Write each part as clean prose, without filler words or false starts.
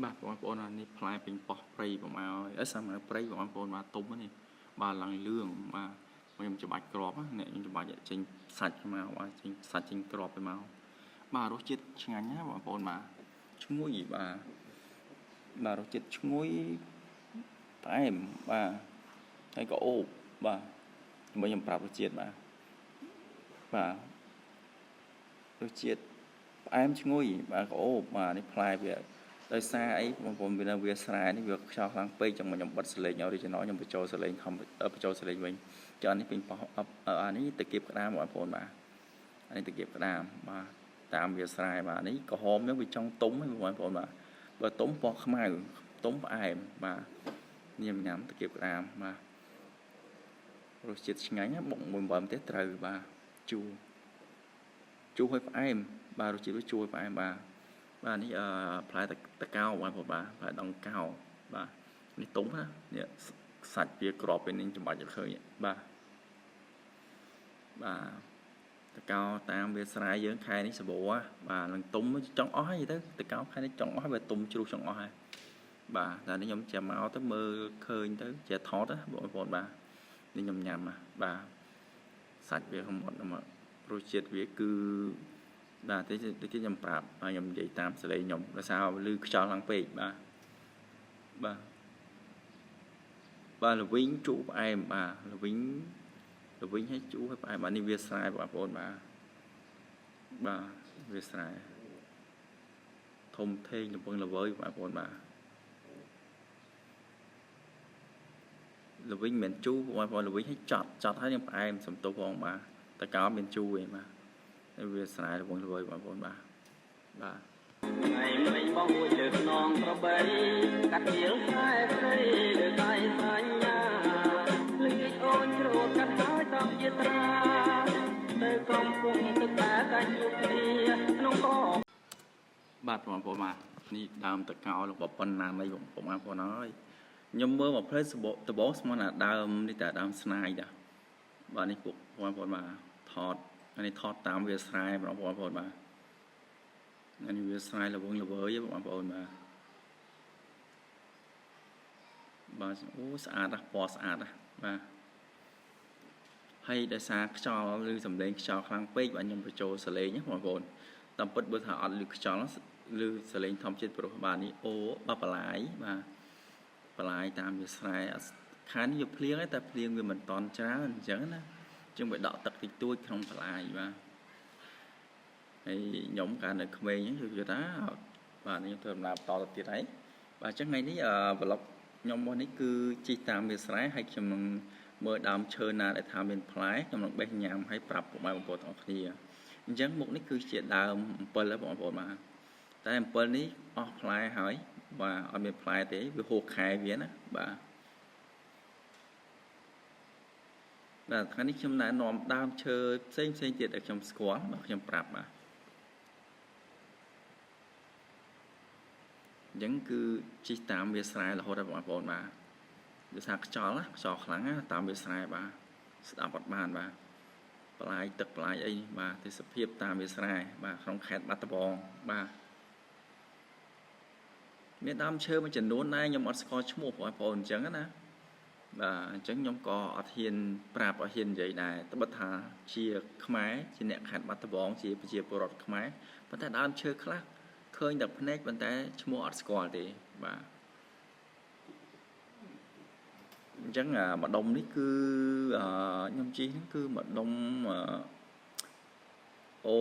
បាទបងប្អូននេះផ្លែពេញប៉ោះព្រៃប្រមាណអីសាមញ្ញព្រៃបងប្អូនបាទទុំនេះបាទឡើងលឿងបាទខ្ញុំច្បាច់ក្របអ្នកខ្ញុំច្បាច់ចេញសាច់មកបាទចេញសាច់ចេញក្របទៅមកបាទរសជាតិឆ្ងាញ់ណាបងប្អូនបាទឈ្ងុយបាទរសជាតិឈ្ងុយផ្អែមបាទហើយក៏អូបបាទដើម្បីខ្ញុំប្រាប់រសជាតិបាទរសជាតិផ្អែមឈ្ងុយបាទក៏អូបបាទនេះផ្លែវាដោយសារអីបងប្អូនវាស្រែនេះវាខ្យល់ខ្លាំងពេកចឹងខ្ញុំបិទសលេង original ខ្ញុំបញ្ចូលសលេងបញ្ចូលសលេងវិញចុះនេះពេញប៉ោះអានេះតាគៀបក្តាមបងប្អូនបាទអានេះតាគៀបក្តាមបាទតាមវាស្រែបាទនេះក្រហមហ្នឹងវាចង់ទុំហ្នឹងបងប្អូនបាទបើទុំពណ៌ខ្មៅទុំផ្អែមបាទញ៉ាំតាគៀបក្តាមបាទរសជាតិឆ្ងាញ់បុកមួយបើម្ទេសត្រូវបាទជូរឲ្យផ្អែមបាទរសជាតិវាជូរឲ្យផ្អែមបាទនេះផ្លែតកោបងប្អូនបាទផ្លែដងកោបាទនេះទុំណានេះសាច់វាក្របពេលនេះចំបាច់ឲ្យឃើញបាទតកោតាមវាស្រែយើងខែនេះសបោបាទនឹងទុំចង់អស់ហើយទៅតកោខែនេះចង់អស់ហើយបើទុំជ្រុះចង់អស់ហើយបាទតែនេះខ្ញុំចាំមកទៅមើលឃើញទៅជាថតណាបងប្អូនបាទនេះខ្ញុំញ៉ាំបាទសាច់វាហមត់រសជាតិវាគឺបាទតែខ្ញុំប្រាប់ខ្ញុំនិយាយតាមសលេងខ្ញុំដោយសារឮខ្យល់ឡើងពេកបាទល្វីងជូរផ្អែមបាទល្វីងឲ្យជូរឲ្យផ្អែមបាទនេះវាស្រែបងប្អូនបាទវាស្រែធំធេងកំពង់ល្វើយបងប្អូនបាទល្វីងមិនជូរបងប្អូនល្វីងឲ្យចត់ហើយនឹងផ្អែមសំទោសផងបាទតកោមានជូរឯងបាទវាស្រែកំពង់ល្វើយបងប្អូនបាទថ្ងៃម្លេងបងមួយលើខ្នងប្របីកាត់ជាលខ្សែស្រីលើដៃសញ្ញាលឺអូនជ្រោតកាត់ហើយតជាត្រាទៅកំពុងទឹកតាកាច់ជួបគ្នាក្នុងកបាទបងប្អូនបាទនេះដើមតកោរបស់ប៉ុណ្ណានៃបងប្អូនហើយខ្ញុំមើលមកផ្លេសដបងស្មណាដើមនេះតែដើមស្នាយដែរបាទនេះពួកបងប្អូនបាទថតនេះថតតាមវាស្រែបងប្អូនបាទនេះវាស្រែល្វឹងល្វើយបងប្អូនបាទអូស្អាតណាស់ពណ៌ស្អាតណាស់បាទហើយដោយសារខ្យល់ឬសំឡេងខ្យល់ខ្លាំងពេកបាទខ្ញុំបញ្ចូលសលេងណាបងប្អូនតាមពិតបើថាអត់ឮខ្យល់ឬសលេងធម្មជាតិព្រោះបាទនេះអូបន្លាយបាទបន្លាយតាមវាស្រែខាងនេះវាភ្លៀងតែភ្លៀងវាមិនតន់ច្រើនអញ្ចឹងណាជាងវាដក់ទឹកតិចតួចក្នុងបន្លាយហើយខ្ញុំកាលនៅក្មេងហ្នឹងគឺថាបាទខ្ញុំធ្វើដំណើរបន្តទៅទៀតហើយបាទអញ្ចឹងថ្ងៃនេះប្លុកខ្ញុំមកនេះគឺជីកតាមវាស្រែហើយខ្ញុំនឹងមើលដើមឈើណាដែលថាមានផ្លែខ្ញុំនឹងបេះញ៉ាំហើយប្រាប់ពុកម៉ែបងប្អូនទាំងអស់គ្នាអញ្ចឹងមុខនេះគឺជាដើមអំពិលហ្នឹងបងប្អូនបាទតែអំពិលនេះអស់ផ្លែហើយបាទអត់មានផ្លែទេវាហូរខែវាណាបាទថ្ងៃនេះខ្ញុំណែនាំដើមឈើផ្សេងទៀតដែលខ្ញុំស្គាល់បាទខ្ញុំប្រាប់បាទអញ្ចឹងគឺជីកតាមវាស្រែរហូតដល់បងប្អូនបាទវាថាខ្យល់ខ្លាំងណាតាមវាស្រែបាទស្ដាប់អត់បានបាទបន្លាយទឹកបន្លាយអីបាទទេសភាពតាមវាស្រែបាទក្នុងខេត្តបាត់ដំបងបាទមានដើមឈើមួយចំនួនដែរខ្ញុំអត់ស្គាល់ឈ្មោះបងប្អូនអញ្ចឹងណាបាទអញ្ចឹងខ្ញុំក៏អត់ហ៊ានប្រាប់អត់ហ៊ាននិយាយដែរត្បិតថាជាខ្មែរជាអ្នកខេត្តបាត់ដំបងជាប្រជាពលរដ្ឋខ្មែរប៉ុន្តែដើមឈើខ្លះឃើញតែភ្នែកប៉ុន្តែឈ្មោះអត់ស្គាល់ទេបាទអញ្ចឹងម្ដុំនេះគឺខ្ញុំជីហ្នឹងគឺម្ដុំអូ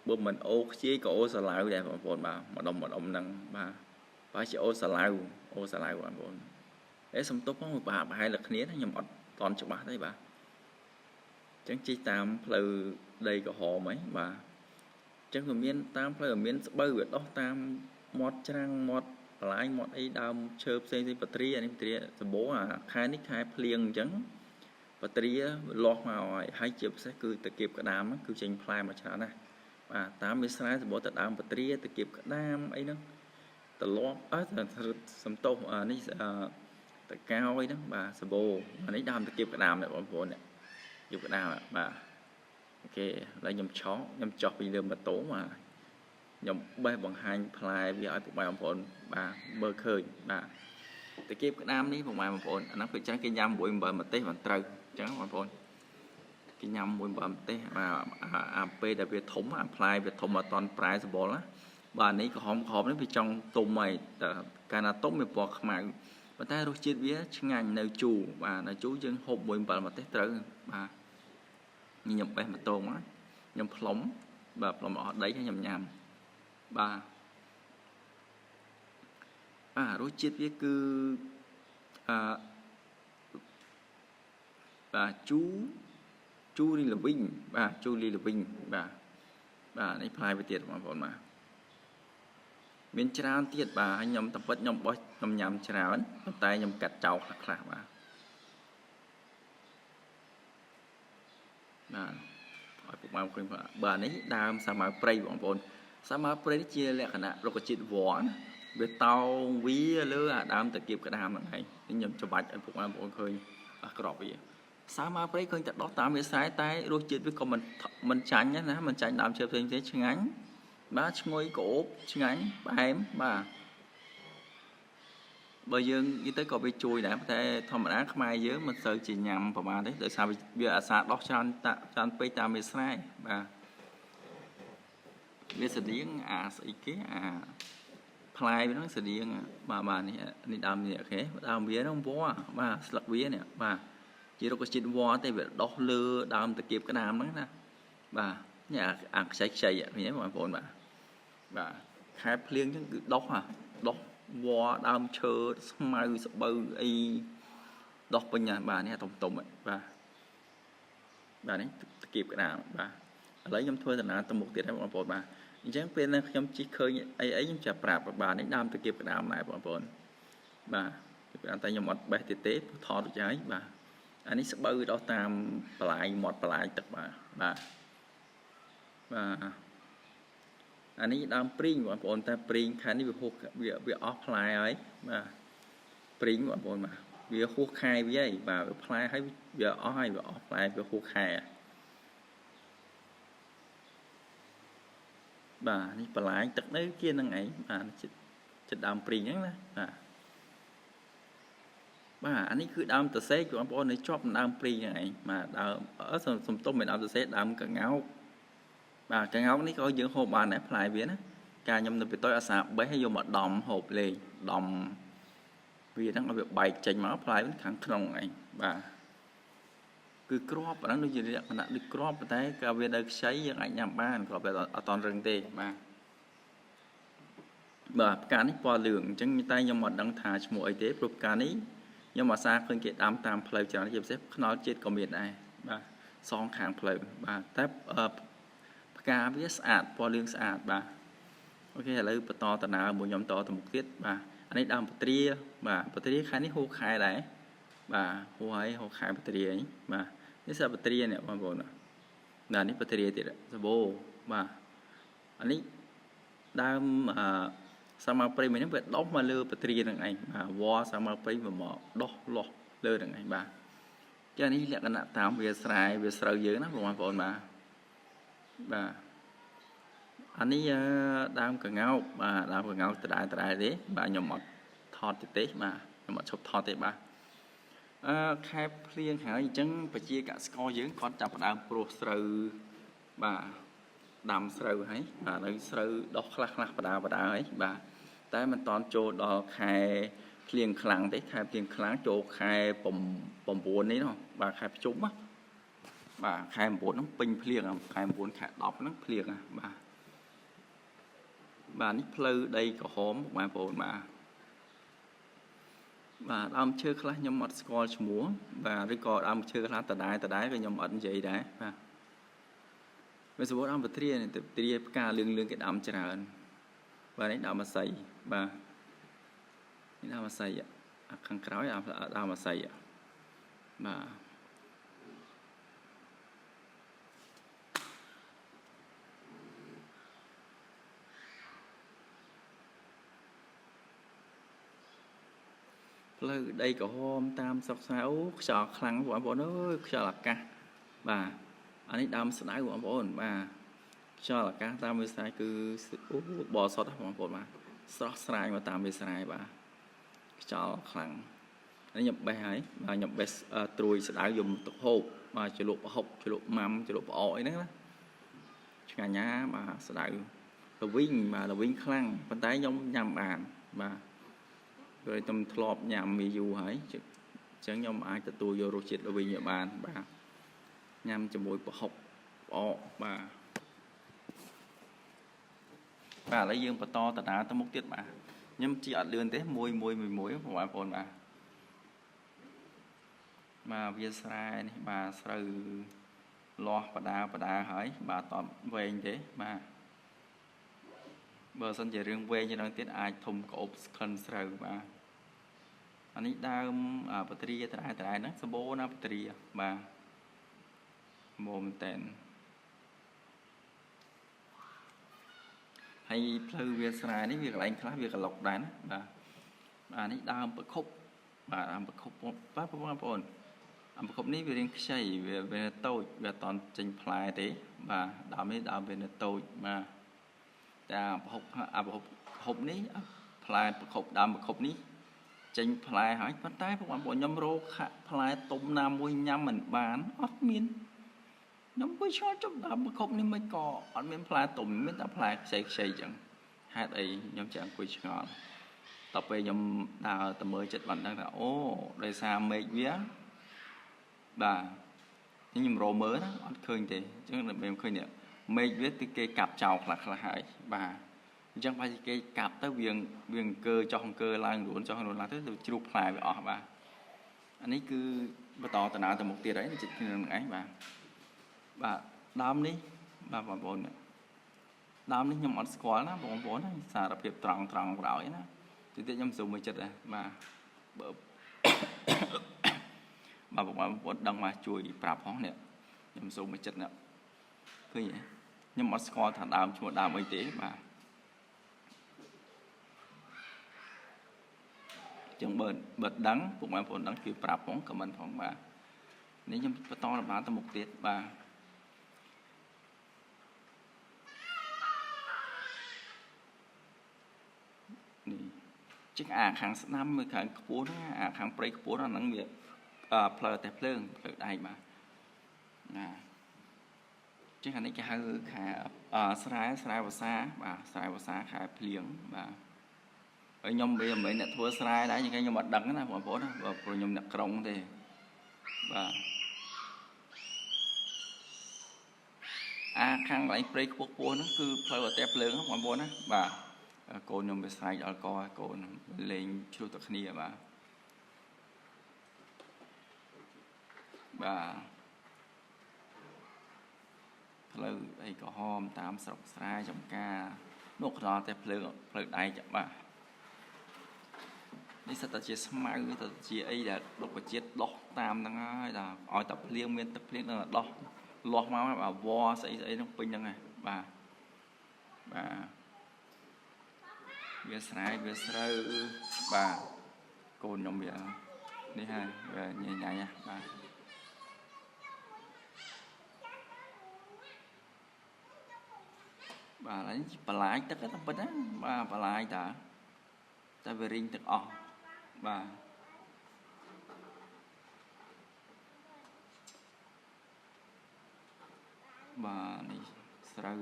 បើមិនអូខ្ជាយក៏អូសាឡាវដែរបងប្អូនបាទម្ដុំហ្នឹងបាទជាអូសាឡាវបងប្អូនសំទោសផងប្រហែលគ្នាខ្ញុំអត់តន់ច្បាស់ទេបាទអញ្ចឹងជីកតាមផ្លូវដីក្រហមហីបាទអញ្ចឹងវាមានតាមផ្លូវមានស្បូវវាដុះតាមមាត់ច្រាំងមាត់បន្លាយមាត់អីដើមឈើផ្សេងបត្រានេះបត្រាសម្បូរខែនេះខែភ្លៀងអញ្ចឹងបត្រាលាស់មកហើយជាពិសេសគឺតាគៀបក្តាមគឺចេញផ្លែមកច្រើនណាស់បាទតាមវាស្រែសម្បូរតែដើមបត្រាតាគៀបក្តាមអីហ្នឹងត្រឡប់សំទោសនេះតកោអីហ្នឹងបាទសម្បូរនេះដើមតាគៀបក្តាមនេះបងប្អូនយកក្តាមបាទអូខេឥឡូវខ្ញុំចុះពីលើម៉ូតូបាទ nhom bay bằng hai play với ai phục bài bằng phồn bà bơ khơi bà từ kia cái đam ní phục bài bằng phồn nó phải trắng cái nhâm bụi bờ mà tê bằng trâu trắng bằng phồn cái nhâm bụi bờ tê mà AP đã về thống apply về thống mà toàn price ball á bà ní có hòm nó bị trong tôm mày cái nào tốt mình bỏ mà bà ta rồi chết vía ngành nơi chủ bà là chú dân hộp bụi bờ mà tê trâu bà nhom bay mà tôm á nhom phóng bà phóng ở đấy cái nhầm bà rốt chết với cứ bà chú đi là vinh bà chú đi là vinh bà này phai về tiền mà bọn mà miền trao tiết bà hay nhom tập vật nhom bó nhom nhầm trao ấy tay nhom cắt chảo khạc bà hỏi phục mà khuyên bà ấy đam sao mà prey bọn bọn sao mà prey chia lẹ khả năng rồi có chuyện vỏ về tàu ví lứa đam tự kịp cái đam này nhầm cho bạch anh phục mà bọn khơi cọp vậy sao mà prey khơi chặt đó tám mươi sai tay rồi chuyện với con mình tránh nhá mình tránh đam chơi thế chứ ngắn bá ngồi cổ chứ ngắn bà em bà bây giờ như tới có bị chui đã có thể thông mà ác mai dưới mình sợ chỉ nhầm vào mà đấy tại sao bây giờ sao đó cho anh pay tam mươi sai bà bây giờ điếng sĩ kế play với nó sẽ điên mà này đam này thế đam vía nó không có mà sặc vía này bà chỉ đâu có chuyện vó tay việc đốt lừa đam tự kịp cái đam đó nè bà nhà say vậy nhé mọi người bà khai liên cái đốt đốt vó đam chơi mai bự y đốt bên nhà bà này tùng ấy bà đấy kịp cái đam bà lấy nhóm thuê thành tầm một tiết đấy mọi người bà chẳng bên là nhóm chỉ khơi ấy nhóm chả prap bà ấy đam từ kịp cái đam này bọn bọn bà anh ta nhóm một bài tế thọ được trái bà anh ấy sẽ bơi đó tam lại một lại tập bà anh ấy đam pring bọn bọn ta pring khai này bị offline ấy bà pring bọn bọn mà bị hút khai với ấy bà apply hay bị offline bị hút khai bà này bà lại tật đấy kia năng ấy bà chết đam pring nhá bà anh ấy cứ đam tờ xe của anh bọn này chóp đam pring này mà ở sầm tôm mình đam tờ xe đam cả ngáo bà cả ngáo này có những hộp bà này lại biến á cả nhầm được tôi ở bé hay vô một đầm hộp liền đầm vì nó là việc bài chỉnh máu lại với kháng không này bà cứ crop nó như vậy nó được crop tới cả về được sấy những ảnh nhầm ba còn về ở toàn rừng tê bà cả này qua lượng chẳng như tay nhưng mà đang thả cho mọi tế pro cả này nhưng mà xa khơi cái đám tam play cho nó xếp nó chết có miền này bà song kháng play bà tép cá với sạch qua lượng sạch bà ok là lấy to tận nào một nhóm to từ một tiết bà anh ấy đam battery khai này hô khai đấy bà hô khai battery ấy bà ini sa bateria ni apa pun. Nah ni bateria tidak. Sabo, bah. Ani dalam sama pray mình nó đốt mà lơ bateria đằng này, wa sama pray mà mỏ đốt lơ đằng này bà. Cho nên là cái nạp tam về sợi dữ nó không pun bà. Ani dalam cái ngáo bà dalam cái ngáo từ đại đấy bà nhom mọt thọt tế bà nhom mọt chụp thọt tế bà. Khai liên hỏi chẳng phải chia cả score dưỡng con chập đam pro sờ bà đam sờ ấy bà lấy sờ đọc lắc bà ấy bà tại mình toàn cho đo khai liên khlang đấy khai liên khlang cho khai bom buồn đấy không bà khai chúng á bà khai buồn nó pin liên khai buồn khai đọc nó liên bà nít pleu đây có hóm mà buồn bà đam chơi khá nhóm mặt score múa và rồi còn đam chơi khá tờ đái cái nhóm ẩn vậy đấy bây giờ bố đam vật tria này tria ca lương cái đam tràn và đấy đam mà xây bà đam mà xây ạ khăn khói đam mà xây ạ bà đây có hôm tam sọc sáu sọ khăn của bọn nó sọ là ca bà anh ấy đam sải của bọn bà cho là cá tam với sai cứ bò sót bằng bột mà sót sai mà tam với sai bà cho khẳng nó nhập bài ấy mà nhập bài trùi sẽ đã dùng tục hộp mà chỉ lụa hộp chỉ lụa mắm chỉ lụa ỏi đó cả nhà mà sẽ đã là vinh mà là vinh khăn bàn tay giống nhằm bàn mà rồi tâm thọp nhằm mì dù ấy chẳng nhóm ai tự tôi vô rồi chết là vì nhà bàn bà nhằm cho mỗi hộp bà lấy dương bà to tạt ta múc tiết bà nhưng chỉ ở lươn thế mùi của bà phồn bà mà việt sài này bà sờ lo bà đà hỏi bà tóm về thế mà bờ sân chỉ riêng về như đang tiết ai thùng cột khăn sờ bà anh ấy đang ở battery tại nó số bố nó battery bà mồm tên hay pleu việt sài đấy việc là anh khác việc là lọc đá bà ấy đang bật khúc bà làm bật khúc bác bồn bật khúc ní về xây về tôi về toàn trình play thế bà đã về tôi mà đã bật khúc ní play bật khúc đam bật khúc ní trình play hỏi bắt tay các bạn bộ nhâm rô play tôm nam môi nhâm mình bán ớt miên nhóm quay cho chút đam bật khúc ní mới có ớt miên play tôm miên đã play xây chẳng hai ấy nhóm chẳng quay ngon tập về nhóm đào tầm mới chất bản đang là ô đây xa mê vía bà nhưng rô mới đó ăn khơi thì chứ là em khơi nè mê vía thì cây cạp chào là hại bà chẳng phải cây cạp tới viền cơ cho hồng cơ lang ruộng cho hồng ruộng lang tới được chụp lại với họ bà anh ấy cứ bắt tỏ từ nào từ một tia đấy chỉ khi nào ấy bà đam đi bà bồn đam đi nhưng mà squat nó bồn bồn nó xả đặc biệt tròn rồi nó thì tôi nhâm dùng mới chất này mà mà bọn đăng mà chui bạp hóng nè nhâm dùng mới chất nè cứ vậy nhưng mà score thằng đàm cho một đàm y tế mà chẳng bật đắng bọn bạn bọn đắng chui bạp hóng cả mình phòng mà nếu như to là bán tao một tiết và chắc kháng năm mươi kháng cua đó kháng break cua đó năng việc plơ tép lương plơ đây mà chắc là cái hai khá sài và xa khá liếng và ở nhom bây giờ mấy nè thua sài đã những cái nhom bật đắng đó bọn phố đó và rồi nhom nè còng thì và kháng lại break cua nó cứ plơ tép lương bọn phố đó và cô nhom về sai ở coi cô lên chưa được kia bà pleu đây có hôm tam sọc sai trong ca nốt đó thì pleu đây chẳng bà đi sao ta chia smart ta chia ấy là đọc cái chết lót tam đang là ở tập liên là lót máu bà vo sẽ nó pin đang này bà về sai bà cô nhom về đi ha về nhẹ nha bà bà lấy bà lại tất cả tất cả bà lại ta về riêng tất bà này sao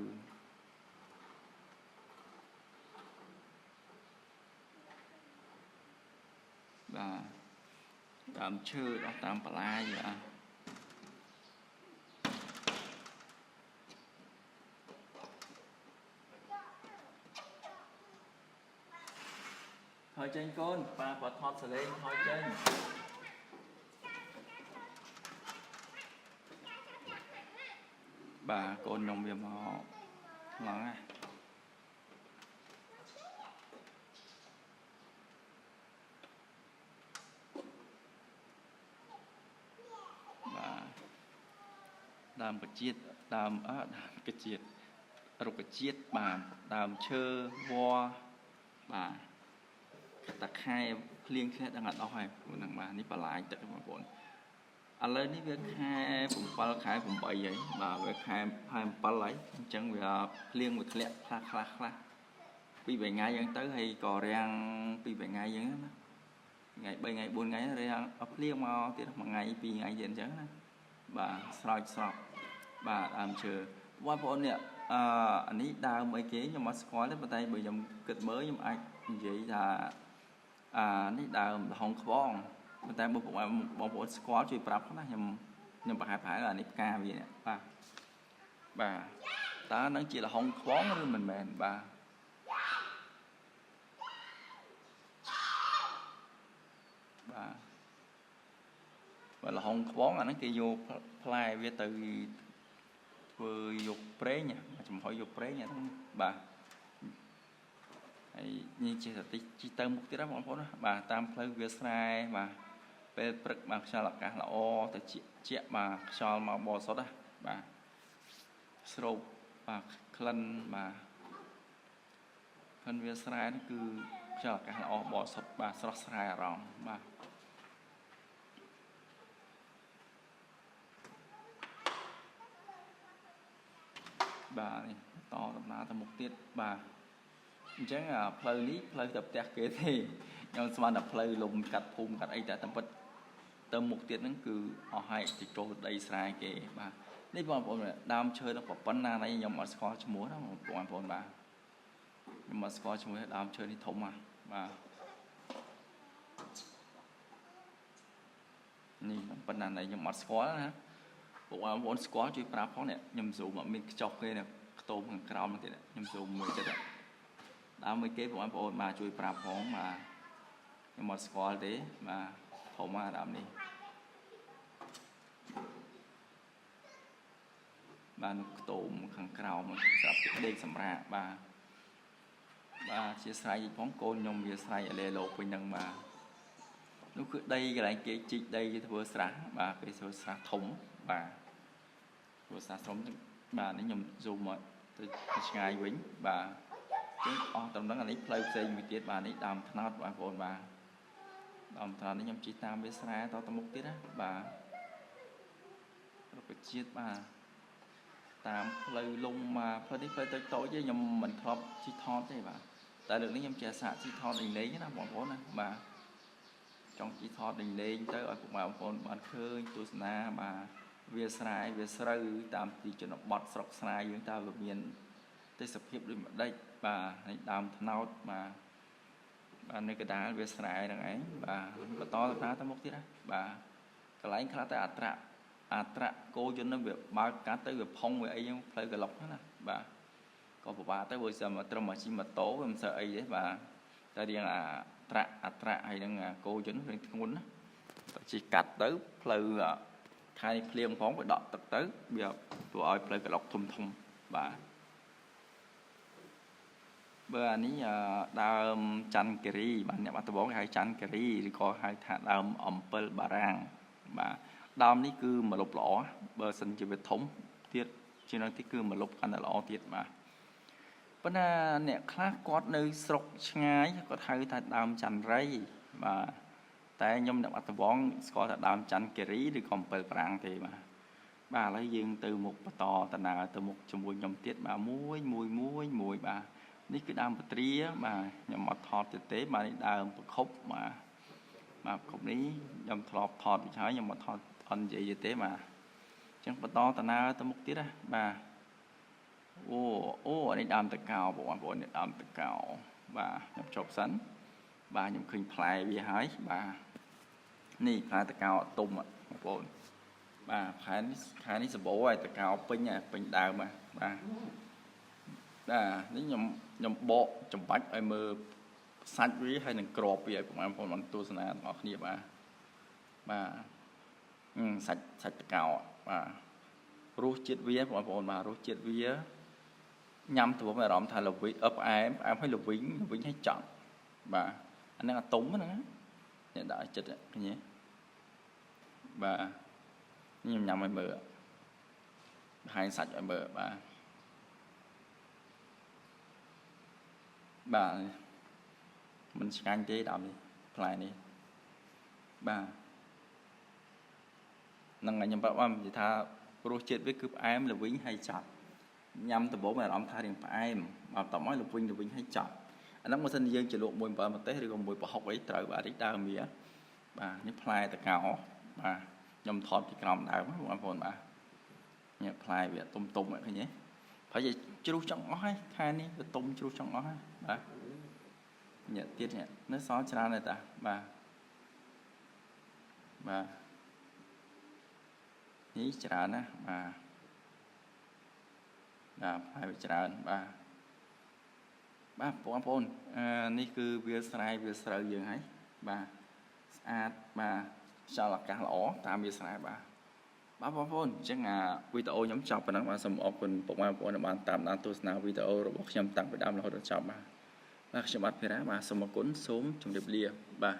bà làm chưa đó tam bà lại vậy thôi trên con bà thọt sờ lên thôi trên bà con nông nghiệp họ lắng bà làm cái chiết làm cái chiết rồi cái chiết bà làm chơi vo bà ta khai liên khai đang ở đâu hay của nàng bà ní bà lại tất cả mọi người ឥឡូវនេះវាខែ7ខែ8ហើយបាទវាខែ7ហើយអញ្ចឹងវាភ្លៀងវាធ្លាក់ខ្លះពីរថ្ងៃអញ្ចឹងទៅហើយក៏រាំងពីរថ្ងៃអញ្ចឹងណាថ្ងៃ3ថ្ងៃ4ថ្ងៃរាំងភ្លៀងមកទៀតមួយថ្ងៃ2ថ្ងៃទៀតអញ្ចឹងណាបាទស្រោចស្រពបាទដើមឈើបងប្អូននេះអានេះដើមអីគេខ្ញុំអត់ស្គាល់ទេប៉ុន្តែបើខ្ញុំគិតមើលខ្ញុំអាចនិយាយថានេះដើមល្ហុងខ្វងប៉ុន្តែបងប្អូនស្គាល់ជួយប្រាប់ណាខ្ញុំប្រហែលអានេះផ្កាវានេះបាទតើនឹងជាល្ហុងខ្វងឬមិនមែនបាទបាទល្ហុងខ្វងអាហ្នឹងគេយកផ្លែវាទៅធ្វើយកប្រេងចំហុយយកប្រេងអាហ្នឹងបាទហើយនេះជាសតិជីទៅមុខទៀតណាបងប្អូនណាបាទតាមផ្លូវវាស្រែបាទពេលព្រឹកមកខ្យល់អាកាសល្អទៅជាបាទខ្យល់មកបរិសុទ្ធណាបាទស្រូបបាទក្លិនបាទក្លិនវាស្រែនេះគឺខ្យល់អាកាសល្អបរិសុទ្ធបាទស្រស់ស្រាយអារម្មណ៍បាទបាទនេះតដំណើរទៅមុខទៀតបាទអញ្ចឹងផ្លូវនេះផ្លូវទៅផ្ទះគេទេខ្ញុំស្មានតែផ្លូវលំកាត់ភូមិកាត់អីតែតាមពិតទៅមុខទៀតហ្នឹងគឺអស់ហើយទៅចូលដីស្រែគេបាទនេះបងប្អូនដើមឈើហ្នឹងប៉ុណ្ណាណៃខ្ញុំអត់ស្គាល់ឈ្មោះណាបងប្អូនបាទខ្ញុំអត់ស្គាល់ឈ្មោះដើមឈើនេះធំណាស់បាទនេះប៉ុណ្ណាណៃខ្ញុំអត់ស្គាល់ណាបងប្អូនស្គាល់ជួយប្រាប់ផងនេះខ្ញុំស៊ូមអត់មានខ្ចោះគេនេះខ្ទមខាងក្រោមហ្នឹងទៀតខ្ញុំស៊ូមមើលទៀតដើមមួយគេបងប្អូនបាទជួយប្រាប់ផងបាទខ្ញុំអត់ស្គាល់ទេបាទធំណាស់ដើមនេះបាទនោះខ្ទមខាងក្រោមស្រាប់ដេកសម្រាប់បាទជាស្រ័យផងកូនខ្ញុំវាស្រ័យអលេលោកវិញហ្នឹងបាទនោះគឺដីកន្លែងគេជីកដីគេធ្វើស្រះបាទគេធ្វើស្រះធំបាទធ្វើស្រះធំបាទនេះខ្ញុំស៊ូមមកទៅឆ្ងាយវិញបាទចឹងអស់តំណឹងអានេះផ្លូវផ្សេងមួយទៀតបាទនេះដើមថ្នោតបងប្អូនបាទដើមថ្នោតនេះខ្ញុំជិះតាមវាស្រែតទៅមុខទៀតណាបាទរុក្ខជាតិបាទតាមផ្លូវលំបាទផ្លូវនេះផ្លូវតូចៗទេខ្ញុំមិនធ្លាប់ជិះថតទេបាទតែលើកនេះខ្ញុំចេះសាកជិះថតលេងណាបងប្អូនណាបាទចង់ជិះថតលេងទៅឲ្យពុកម៉ែបងប្អូនបានឃើញទស្សនាបាទវាស្រែវាស្រូវតាមទីជនបទស្រុកស្រែយើងតើវាមានទេសភាពដូចម្ដេចបាទហើយដើមថ្នោតបាទនៅកណ្ដាលវាស្រែហ្នឹងឯងបាទបន្តទៅមុខទៀតណាបាទកន្លែងខ្លះតែអត្រៈគោយន្តនឹងវាបើកកាត់ទៅវាផុងវាអីហ្នឹងផ្លូវក្លុកណាបាទក៏ពិបាកទៅបើសិនមកត្រឹមអាជីម៉ូតូវាមិនសូវអីទេបាទតែរៀងអត្រៈហើយនឹងគោយន្តរៀងធ្ងន់ណាតែជិះកាត់ទៅផ្លូវខែនេះភ្លៀងផងវាដក់ទឹកទៅវាធ្វើឲ្យផ្លូវក្លុកធំបាទបើអានេះដើមច័ន្ទគិរីបាទអ្នកបាត់ដំបងគេហៅច័ន្ទគិរីឬក៏ហៅថាដើមអំពិលបារាំងបាទដើមនេះគឺម្លប់ល្អបើសិនជាវាធំទៀតជាងនេះគឺម្លប់កាន់តែល្អទៀតបាទប៉ុន្តែអ្នកខ្លះគាត់នៅស្រុកឆ្ងាយគាត់ហៅថាដើមច័ន្ទរីបាទតែខ្ញុំអ្នកបាត់ដំបងស្គាល់ថាដើមច័ន្ទគិរីឬក៏អំពិលបារាំងទេបាទឥឡូវយើងទៅមុខបន្តដំណើរទៅមុខជាមួយខ្ញុំទៀតបាទមួយបាទនេះគឺដើមពត្រាបាទខ្ញុំអត់ថតទេបាទនេះដើមប្រខប់បាទប្រខប់នេះខ្ញុំធ្លាប់ថតពីហើយខ្ញុំអត់ថតអត់និយាយទេបាទអញ្ចឹងបន្តដំណើរទៅមុខទៀតណាបាទអូអានេះដើមតកោបងប្អូននេះដើមតកោបាទខ្ញុំជប់សិនបាទខ្ញុំឃើញផ្លែវាហើយបាទនេះផ្លែតកោទុំបងប្អូនបាទខែនេះសម្បូរហើយតកោពេញដើមបាទនេះខ្ញុំបកចម្បាច់ឲ្យមើលសាច់វាហើយនឹងក្របវាឲ្យបងប្អូនបានទស្សនាទាំងអស់គ្នាបាទសាច់តកោបាទរសជាតិវាបងប្អូនបាទរសជាតិវាញ៉ាំទៅមានអារម្មណ៍ថាល្វីផ្អែមហើយល្វីងឲ្យចង់បាទអាហ្នឹងអាទុំហ្នឹងអ្នកដាក់ចិត្តគ្នាបាទខ្ញុំញ៉ាំឲ្យមើលហើយសាច់ឲ្យមើលបាទមិនឆ្ងាញ់ទេដើមនេះផ្លែនេះបាទ năng ngày nhầm bác âm thì tha pro chết với cướp em là vĩnh hay chặt nhầm từ bố mẹ ông tha điện phải em mà tổng nói là vinh hay chặt anh nói một sinh dân chỉ luộc mùi bờ một tết thì còn mùi bờ học ấy trời bà đi đau mía bà nhấp play từ cào bà nhầm thọt thì cầm đau quá mọi người bà nhấp play về tung vậy nhé phải vậy chú trong ngõ hay khai ní cái tung chú trong ngõ hay bà nhận tiết nhé nó xóa ra này ta bà ní chả nè bà phải chả bà bọn phôn ní cứ việc sài dường ấy bà bà sao là cả lỗ tạm việc sài bà bọn phôn chắc là video nhóm chọc và nó mà xong ốc phần bọn bạn tạm đang tôi nào video rồi bóc nhầm tặng với đam là hồi đó chọc bà chụp bắt phía đó bà xong một cuốn xuống trong điệp lia bà